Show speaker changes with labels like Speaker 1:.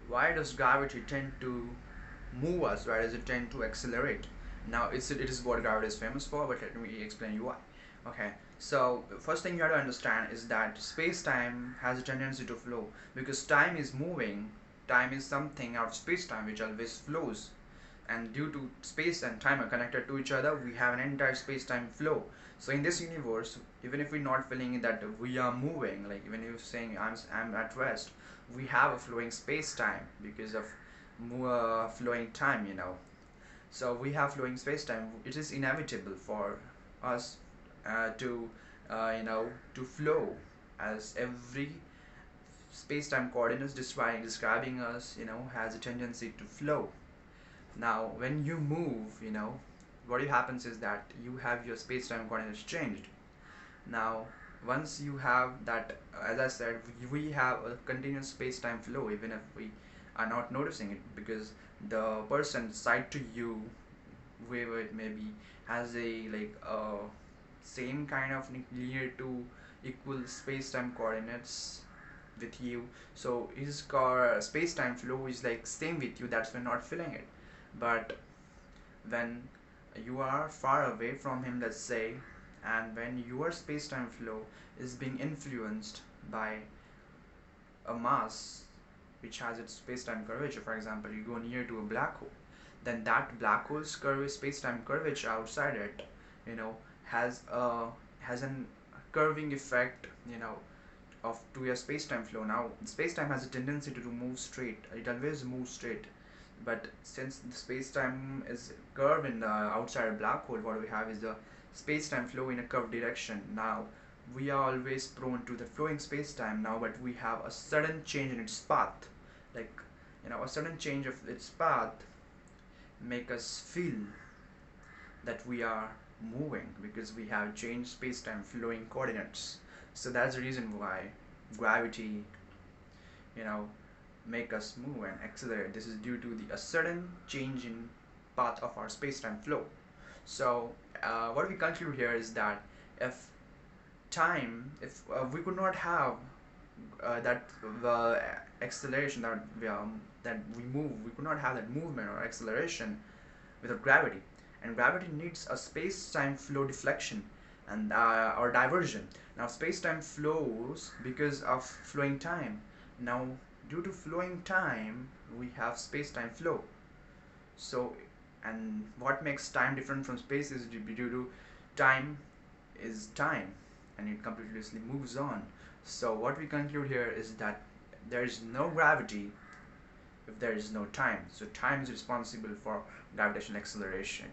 Speaker 1: Why does gravity tend to move us? Why does it tend to accelerate? Now, it is what gravity is famous for, but let me explain you why. Okay, so first thing you have to understand is that space-time has a tendency to flow because time is moving. Time is something out of space-time which always flows, and due to space and time are connected to each other, we have an entire space-time flow. So in this universe, even if we're not feeling that we are moving, like even if you're saying I'm at rest, we have a flowing space-time because of flowing time, so we have flowing space-time. It is inevitable for us to to flow, as every space-time coordinates describing us, has a tendency to flow. Now, when you move, what happens is that you have your space-time coordinates changed. Now, once you have that, as I said, we have a continuous space-time flow even if we are not noticing it, because the person side to you, whoever it may be, has a same kind of near to equal space-time coordinates with you. So his space-time flow is like same with you. That's when not feeling it. But when you are far away from him, let's say, and when your space-time flow is being influenced by a mass which has its space-time curvature, for example, you go near to a black hole, then that black hole's space-time curvature outside it, you know, has a has an curving effect, of to your space-time flow. Now, space-time has a tendency to move straight. It always moves straight. But since the space-time is curved in the outside a black hole, what we have is the space-time flow in a curved direction. Now, we are always prone to the flowing space-time now, but we have a sudden change in its path. Like, a sudden change of its path make us feel that we are moving because we have changed space-time flowing coordinates. So that's the reason why gravity, you know, make us move and accelerate. This is due to a sudden change in path of our space-time flow. So what we conclude here is that if if we could not have that the acceleration that we move, we could not have that movement or acceleration without gravity. And gravity needs a space-time flow deflection and or diversion. Now, space-time flows because of flowing time. Now, due to flowing time, we have space-time flow. So, and what makes time different from space is due to time is time, and it continuously moves on. So, what we conclude here is that there is no gravity if there is no time. So time is responsible for gravitational acceleration.